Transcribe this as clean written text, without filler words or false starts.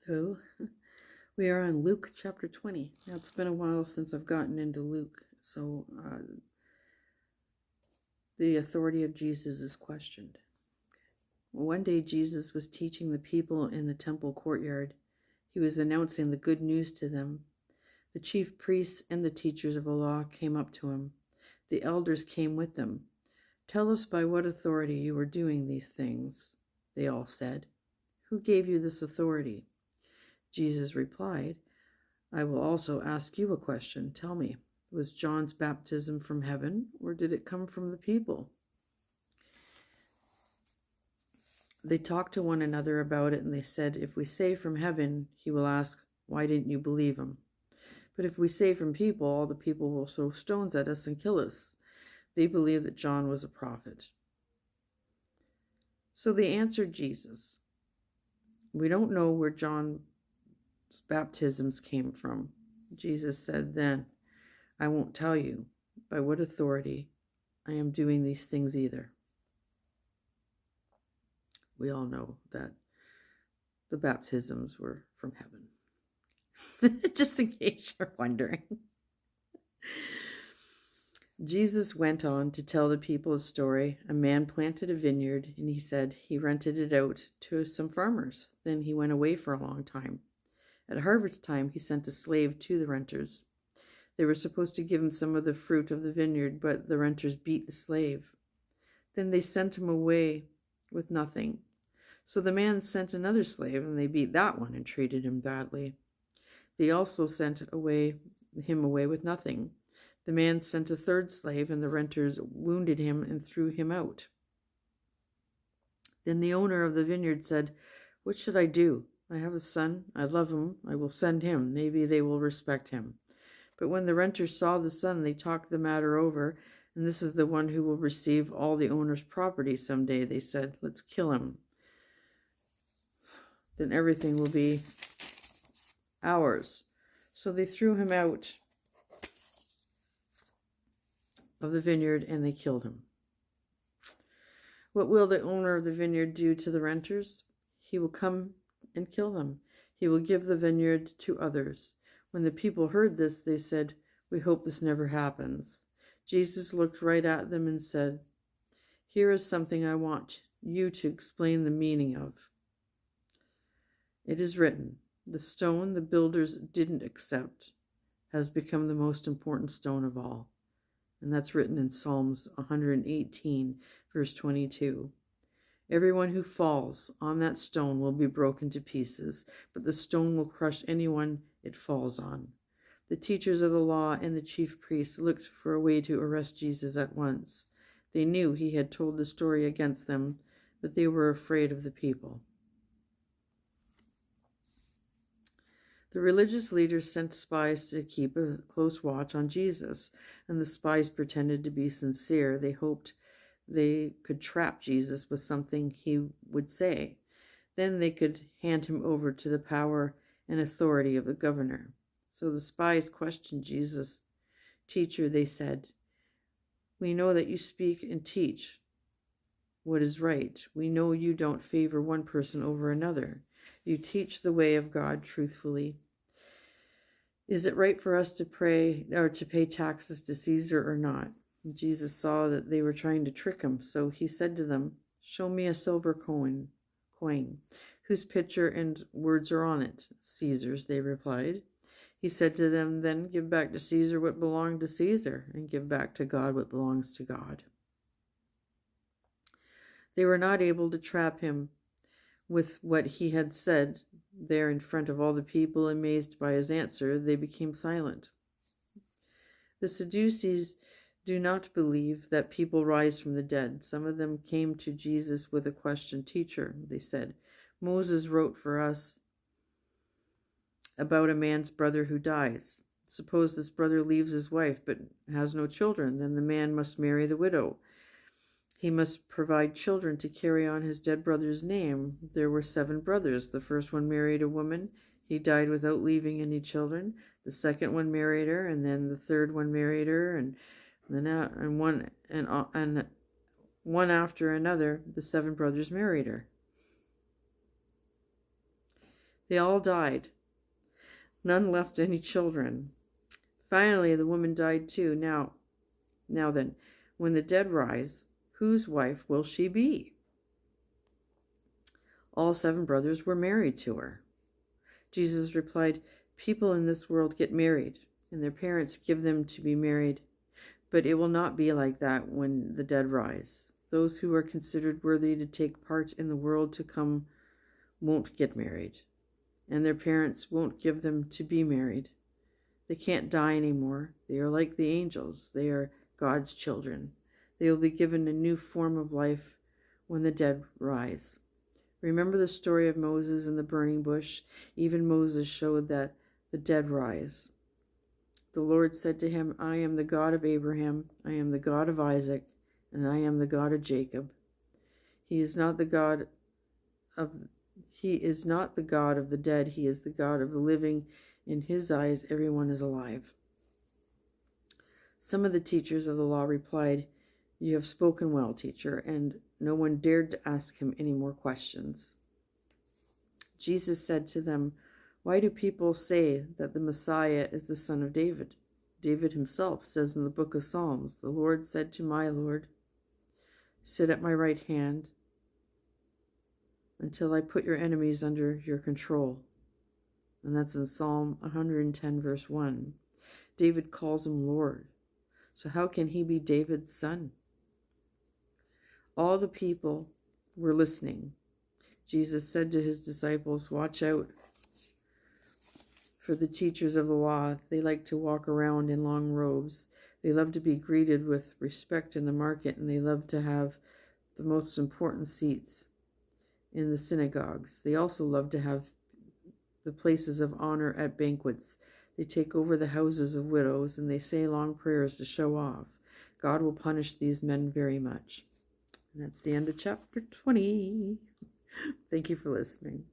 Hello. We are on Luke chapter 20. Now, it's been a while since I've gotten into Luke, so the authority of Jesus is questioned. One day, Jesus was teaching the people in the temple courtyard. He was announcing the good news to them. The chief priests and the teachers of the law came up to him. The elders came with them. "Tell us by what authority you are doing these things," they all said. "Who gave you this authority?" Jesus replied, "I will also ask you a question. Tell me, was John's baptism from heaven, or did it come from the people?" They talked to one another about it, and they said, "If we say from heaven, he will ask, 'Why didn't you believe him?' But if we say from people, all the people will throw stones at us and kill us." They believed that John was a prophet. So they answered Jesus, "We don't know where John's baptisms came from." Jesus said then, "I won't tell you by what authority I am doing these things either." We all know that the baptisms were from heaven. Just in case you're wondering. Jesus went on to tell the people a story. A man planted a vineyard, and he said he rented it out to some farmers. Then he went away for a long time. At harvest time, he sent a slave to the renters. They were supposed to give him some of the fruit of the vineyard, but the renters beat the slave. Then they sent him away with nothing. So the man sent another slave, and they beat that one and treated him badly. They also sent him away with nothing. The man sent a third slave, and the renters wounded him and threw him out. Then the owner of the vineyard said, "What should I do? I have a son. I love him. I will send him. Maybe they will respect him." But when the renters saw the son, they talked the matter over, and "This is the one who will receive all the owner's property someday," they said. "Let's kill him. Then everything will be ours." So they threw him out of the vineyard and they killed him. What will the owner of the vineyard do to the renters? He will come and kill them. He will give the vineyard to others. When the people heard this, they said, "We hope this never happens." Jesus looked right at them and said, "Here is something I want you to explain the meaning of. It is written, 'The stone the builders didn't accept has become the most important stone of all.'" And that's written in Psalms 118, verse 22. "Everyone who falls on that stone will be broken to pieces, but the stone will crush anyone it falls on." The teachers of the law and the chief priests looked for a way to arrest Jesus at once. They knew he had told the story against them, but they were afraid of the people. The religious leaders sent spies to keep a close watch on Jesus, and the spies pretended to be sincere. They hoped they could trap Jesus with something he would say. Then they could hand him over to the power and authority of the governor. So the spies questioned Jesus. "Teacher," they said, "we know that you speak and teach what is right. We know you don't favor one person over another. You teach the way of God truthfully. Is it right for us to pray or to pay taxes to Caesar or not?" Jesus saw that they were trying to trick him, so he said to them, "Show me a silver coin. Whose picture and words are on it?" "Caesar's," they replied. He said to them, "Then give back to Caesar what belonged to Caesar, and give back to God what belongs to God." They were not able to trap him with what he had said. There in front of all the people, amazed by his answer, they became silent. The Sadducees do not believe that people rise from the dead. Some of them came to Jesus with a question. "Teacher," they said, "Moses wrote for us about a man's brother who dies. Suppose this brother leaves his wife but has no children, then the man must marry the widow. He must provide children to carry on his dead brother's name. There were 7 brothers. The first one married a woman. He died without leaving any children. The second one married her, and then the third one married her, and one after another, the 7 brothers married her." They all died. None left any children. Finally, the woman died too. Now then, when the dead rise, whose wife will she be? All 7 brothers were married to her. Jesus replied, people in this world get married, and their parents give them to be married. But it will not be like that when the dead rise. Those who are considered worthy to take part in the world to come won't get married, and their parents won't give them to be married. They can't die anymore. They are like the angels. They are God's children. They will be given a new form of life when the dead rise. Remember the story of Moses and the burning bush? Even Moses showed that the dead rise. The Lord said to him, I am the God of Abraham, I am the God of Isaac, and I am the God of Jacob. He is not the God of the dead, he is the God of the living. In his eyes, everyone is alive. Some of the teachers of the law replied, you have spoken well, teacher, and no one dared to ask him any more questions. Jesus said to them, why do people say that the Messiah is the son of David? David himself says in the book of Psalms, the Lord said to my Lord, sit at my right hand until I put your enemies under your control. And that's in Psalm 110, verse 1. David calls him Lord. So how can he be David's son? All the people were listening. Jesus said to his disciples, watch out for the teachers of the law. They like to walk around in long robes. They love to be greeted with respect in the market, and they love to have the most important seats in the synagogues. They also love to have the places of honor at banquets. They take over the houses of widows, and they say long prayers to show off. God will punish these men very much. And that's the end of chapter 20. Thank you for listening.